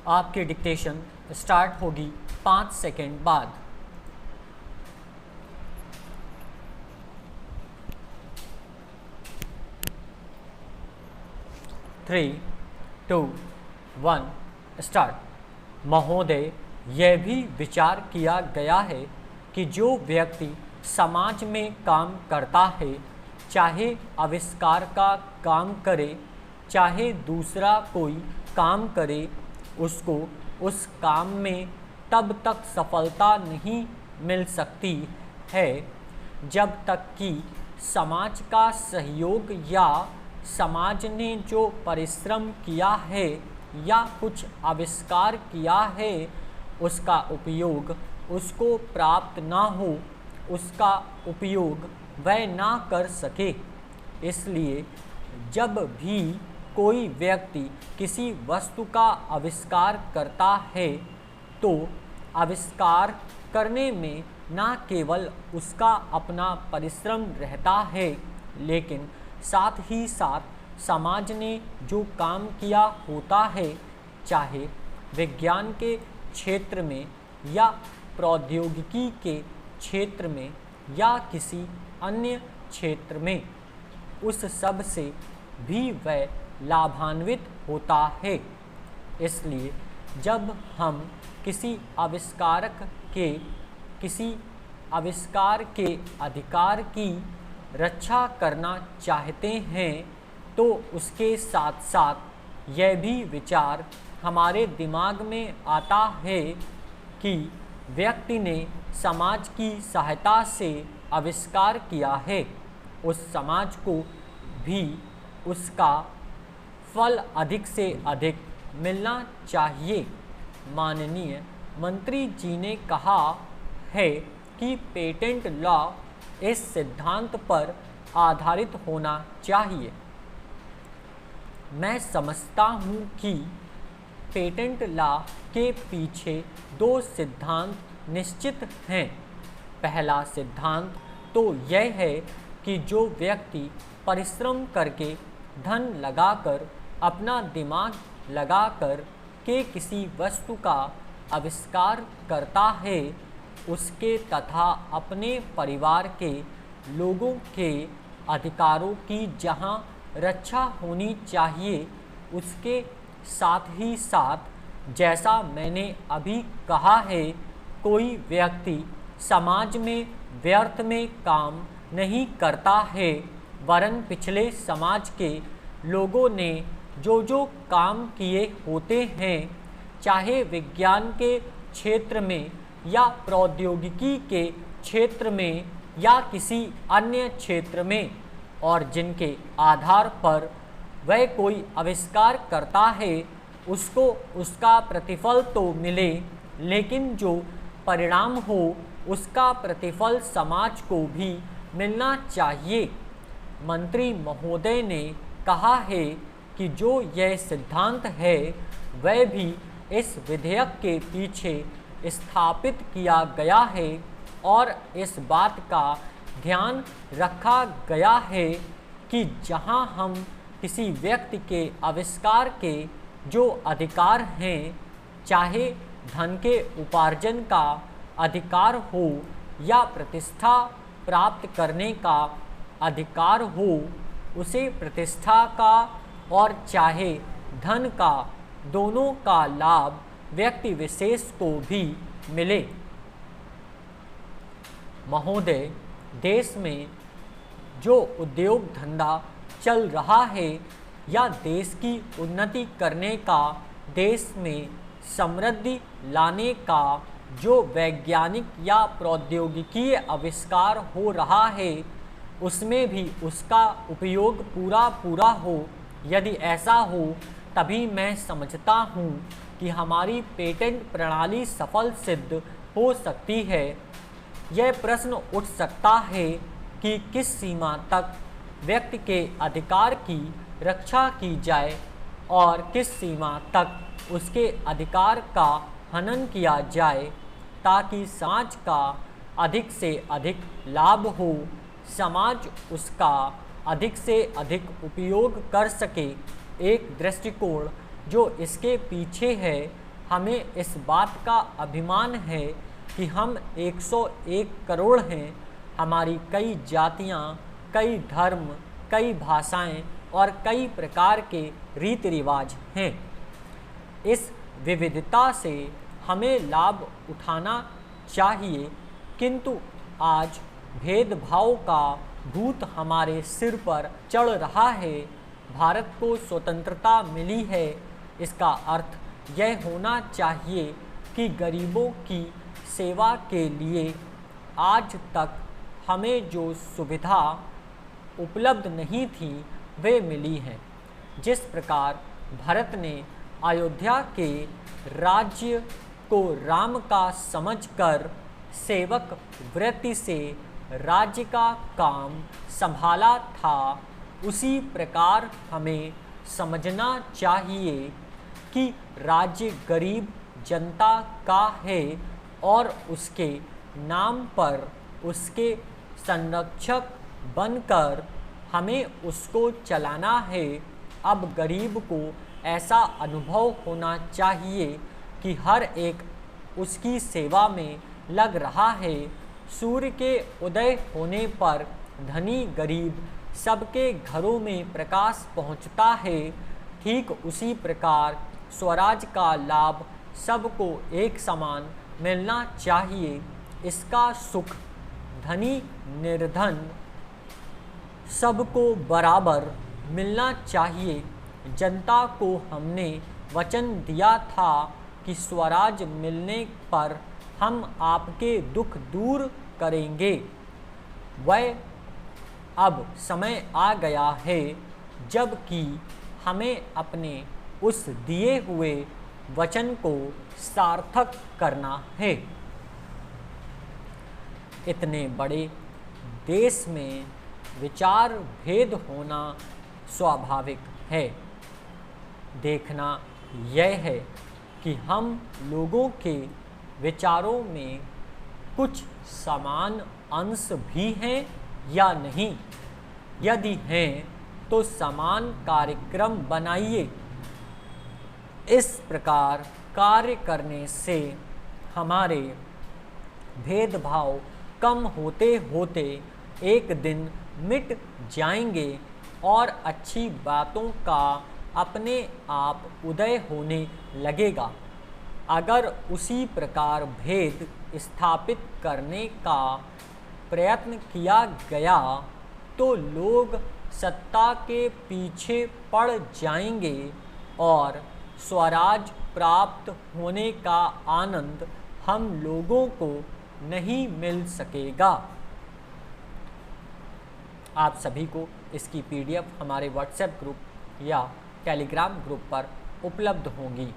आपकी dictation start होगी 5 second बाद। 3, 2, 1 स्टार्ट। महोदय, यह भी विचार किया गया है कि जो व्यक्ति समाज में काम करता है, चाहे आविष्कार का काम करे चाहे दूसरा कोई काम करे, उसको उस काम में तब तक सफलता नहीं मिल सकती है जब तक कि समाज का सहयोग या समाज ने जो परिश्रम किया है या कुछ आविष्कार किया है उसका उपयोग उसको प्राप्त ना हो, उसका उपयोग वह ना कर सके। इसलिए जब भी कोई व्यक्ति किसी वस्तु का आविष्कार करता है तो आविष्कार करने में न केवल उसका अपना परिश्रम रहता है, लेकिन साथ ही साथ समाज ने जो काम किया होता है, चाहे विज्ञान के क्षेत्र में या प्रौद्योगिकी के क्षेत्र में या किसी अन्य क्षेत्र में, उस सब से भी वह लाभान्वित होता है। इसलिए जब हम किसी आविष्कार के अधिकार की रक्षा करना चाहते हैं तो उसके साथ साथ यह भी विचार हमारे दिमाग में आता है कि व्यक्ति ने समाज की सहायता से आविष्कार किया है, उस समाज को भी उसका फल अधिक से अधिक मिलना चाहिए। माननीय मंत्री जी ने कहा है कि पेटेंट लॉ इस सिद्धांत पर आधारित होना चाहिए। मैं समझता हूँ कि पेटेंट लॉ के पीछे 2 सिद्धांत निश्चित हैं। पहला सिद्धांत तो यह है कि जो व्यक्ति परिश्रम करके धन लगाकर, अपना दिमाग लगाकर के किसी वस्तु का आविष्कार करता है, उसके तथा अपने परिवार के लोगों के अधिकारों की जहां रक्षा होनी चाहिए, उसके साथ ही साथ जैसा मैंने अभी कहा है, कोई व्यक्ति समाज में व्यर्थ में काम नहीं करता है, वरन पिछले समाज के लोगों ने जो जो काम किए होते हैं, चाहे विज्ञान के क्षेत्र में या प्रौद्योगिकी के क्षेत्र में या किसी अन्य क्षेत्र में, और जिनके आधार पर वह कोई आविष्कार करता है, उसको उसका प्रतिफल तो मिले, लेकिन जो परिणाम हो उसका प्रतिफल समाज को भी मिलना चाहिए। मंत्री महोदय ने कहा है कि जो यह सिद्धांत है वह भी इस विधेयक के पीछे स्थापित किया गया है और इस बात का ध्यान रखा गया है कि जहां हम किसी व्यक्ति के आविष्कार के जो अधिकार हैं, चाहे धन के उपार्जन का अधिकार हो या प्रतिष्ठा प्राप्त करने का अधिकार हो, उसे प्रतिष्ठा का और चाहे धन का, दोनों का लाभ व्यक्ति विशेष को भी मिले। महोदय, देश में जो उद्योग धंधा चल रहा है या देश की उन्नति करने का, देश में समृद्धि लाने का जो वैज्ञानिक या प्रौद्योगिकीय आविष्कार हो रहा है, उसमें भी उसका उपयोग पूरा हो। यदि ऐसा हो तभी मैं समझता हूँ कि हमारी पेटेंट प्रणाली सफल सिद्ध हो सकती है। यह प्रश्न उठ सकता है कि किस सीमा तक व्यक्ति के अधिकार की रक्षा की जाए और किस सीमा तक उसके अधिकार का हनन किया जाए, ताकि समाज का अधिक से अधिक लाभ हो, समाज उसका अधिक से अधिक उपयोग कर सके। एक दृष्टिकोण जो इसके पीछे है हमें इस बात का अभिमान है कि हम 101 करोड़ हैं। हमारी कई जातियाँ, कई धर्म, कई भाषाएं और कई प्रकार के रीति रिवाज हैं। इस विविधता से हमें लाभ उठाना चाहिए, किंतु आज भेदभाव का भूत हमारे सिर पर चढ़ रहा है। भारत को स्वतंत्रता मिली है, इसका अर्थ यह होना चाहिए कि गरीबों की सेवा के लिए आज तक हमें जो सुविधा उपलब्ध नहीं थी वे मिली हैं। जिस प्रकार भरत ने अयोध्या के राज्य को राम का समझकर सेवक वृत्ति से राज्य का काम संभाला था, उसी प्रकार हमें समझना चाहिए कि राज्य गरीब जनता का है और उसके नाम पर उसके संरक्षक बनकर हमें उसको चलाना है। अब गरीब को ऐसा अनुभव होना चाहिए कि हर एक उसकी सेवा में लग रहा है। सूर्य के उदय होने पर धनी गरीब सबके घरों में प्रकाश पहुंचता है। ठीक उसी प्रकार स्वराज का लाभ सबको एक समान मिलना चाहिए। इसका सुख धनी निर्धन सबको बराबर मिलना चाहिए। जनता को हमने वचन दिया था कि स्वराज मिलने पर हम आपके दुख दूर करेंगे। वह अब समय आ गया है जबकि हमें अपने उस दिए हुए वचन को सार्थक करना है। इतने बड़े देश में विचार भेद होना स्वाभाविक है। देखना यह है कि हम लोगों के विचारों में कुछ समान अंश भी हैं या नहीं। यदि हैं तो समान कार्यक्रम बनाइए। इस प्रकार कार्य करने से हमारे भेदभाव कम होते होते एक दिन मिट जाएंगे और अच्छी बातों का अपने आप उदय होने लगेगा। अगर उसी प्रकार भेद स्थापित करने का प्रयत्न किया गया तो लोग सत्ता के पीछे पड़ जाएंगे और स्वराज प्राप्त होने का आनंद हम लोगों को नहीं मिल सकेगा। आप सभी को इसकी PDF हमारे व्हाट्सएप ग्रुप या टेलीग्राम ग्रुप पर उपलब्ध होंगी।